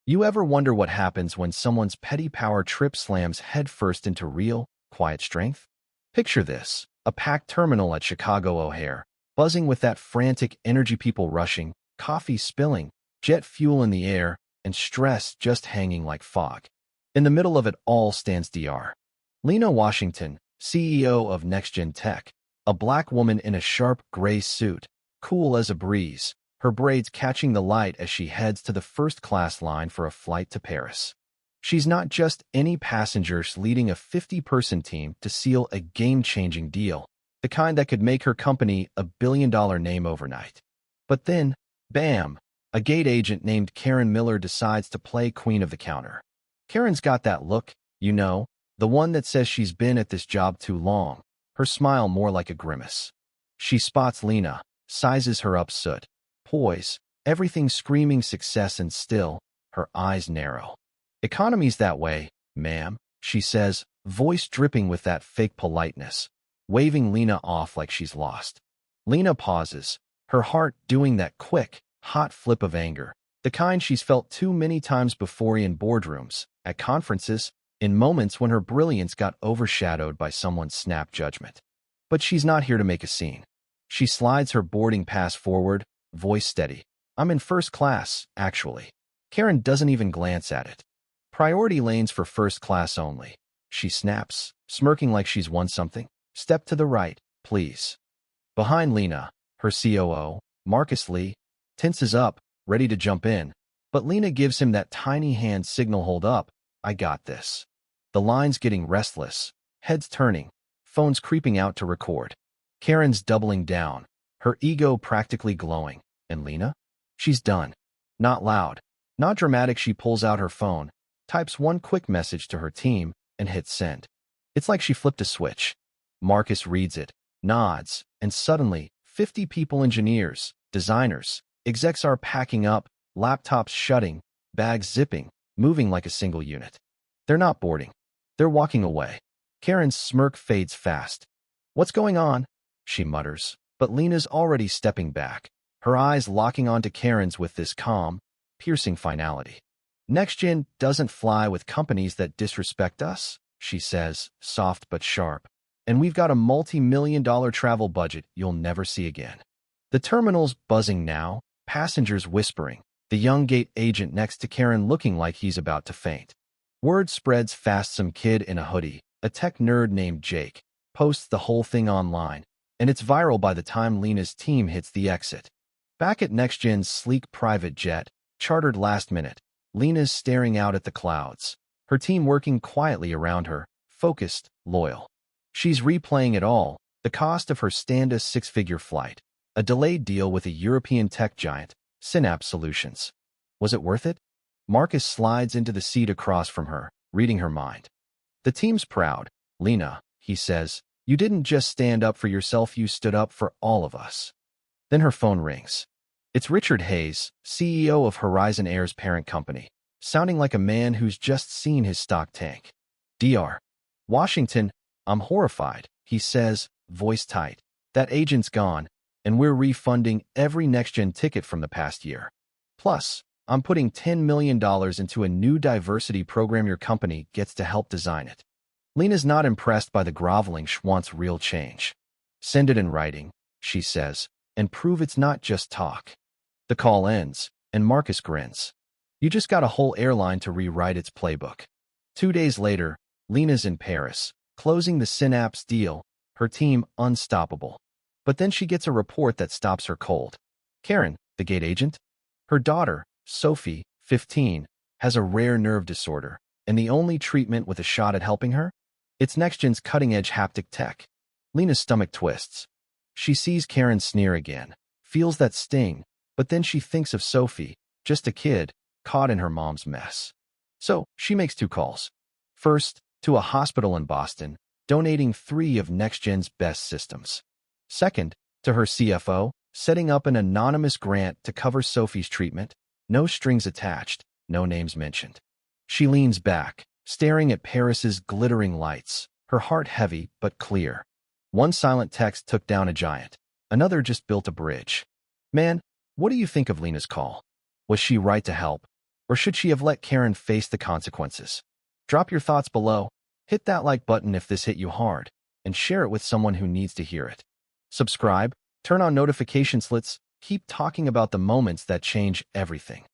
You ever wonder what happens when someone's petty power trip slams headfirst into real, quiet strength? Picture this, a packed terminal at Chicago O'Hare, buzzing with that frantic energy, people rushing, coffee spilling, jet fuel in the air, and stress just hanging like fog. In the middle of it all stands Dr. Lena Washington, CEO of NextGen Tech, a black woman in a sharp gray suit, cool as a breeze, her braids catching the light as she heads to the first-class line for a flight to Paris. She's not just any passenger leading a 50-person team to seal a game-changing deal, the kind that could make her company a billion-dollar name overnight. But then, bam, a gate agent named Karen Miller decides to play queen of the counter. Karen's got that look, you know, the one that says she's been at this job too long, her smile more like a grimace. She spots Lena, sizes her up, soot, poise, everything screaming success, and still, her eyes narrow. "Economy's that way, ma'am," she says, voice dripping with that fake politeness, waving Lena off like she's lost. Lena pauses, her heart doing that quick, hot flip of anger, the kind she's felt too many times before in boardrooms, at conferences, in moments when her brilliance got overshadowed by someone's snap judgment. But she's not here to make a scene. She slides her boarding pass forward, voice steady. "I'm in first class, actually." Karen doesn't even glance at it. "Priority lanes for first class only," she snaps, smirking like she's won something. "Step to the right, please." Behind Lena, her COO, Marcus Lee, tenses up, ready to jump in, but Lena gives him that tiny hand signal, "Hold up, I got this." The line's getting restless, heads turning, phones creeping out to record. Karen's doubling down, her ego practically glowing. And Lena? She's done. Not loud, not dramatic. She pulls out her phone, types one quick message to her team, and hits send. It's like she flipped a switch. Marcus reads it, nods, and suddenly, 50 people, engineers, designers, execs, are packing up, laptops shutting, bags zipping, moving like a single unit. They're not boarding. They're walking away. Karen's smirk fades fast. "What's going on?" she mutters, but Lena's already stepping back, her eyes locking onto Karen's with this calm, piercing finality. "NextGen doesn't fly with companies that disrespect us," she says, soft but sharp. "And we've got a multi-million-dollar travel budget you'll never see again." The terminal's buzzing now, passengers whispering, the young gate agent next to Karen looking like he's about to faint. Word spreads fast. Some kid in a hoodie, a tech nerd named Jake, posts the whole thing online, and it's viral by the time Lena's team hits the exit. Back at NextGen's sleek private jet, chartered last minute, Lena's staring out at the clouds, her team working quietly around her, focused, loyal. She's replaying it all, the cost of her stand-a six-figure flight, a delayed deal with a European tech giant, Synapse Solutions. Was it worth it? Marcus slides into the seat across from her, reading her mind. "The team's proud, Lena," he says. "You didn't just stand up for yourself, you stood up for all of us." Then her phone rings. It's Richard Hayes, CEO of Horizon Air's parent company, sounding like a man who's just seen his stock tank. "Dr. Washington, I'm horrified," he says, voice tight. "That agent's gone, and we're refunding every NextGen ticket from the past year. Plus, I'm putting $10 million into a new diversity program. Your company gets to help design it." Lena's not impressed by the groveling. She wants real change. "Send it in writing," she says, "and prove it's not just talk." The call ends, and Marcus grins. You just got a whole airline to rewrite its playbook. 2 days later, Lena's in Paris, closing the Synapse deal, her team unstoppable. But then she gets a report that stops her cold. Karen, the gate agent? Her daughter, Sophie, 15, has a rare nerve disorder, and the only treatment with a shot at helping her? It's NextGen's cutting-edge haptic tech. Lena's stomach twists. She sees Karen sneer again, feels that sting, but then she thinks of Sophie, just a kid, caught in her mom's mess. So, she makes 2 calls. First, to a hospital in Boston, donating 3 of NextGen's best systems. Second, to her CFO, setting up an anonymous grant to cover Sophie's treatment, no strings attached, no names mentioned. She leans back, staring at Paris's glittering lights, her heart heavy but clear. One silent text took down a giant. Another just built a bridge. "Man, what do you think of Lena's call? Was she right to help? Or Or should she have let Karen face the consequences? Drop your thoughts below, hit that like button if this hit you hard, and share it with someone who needs to hear it. Subscribe, turn on notifications, let's keep talking about the moments that change everything.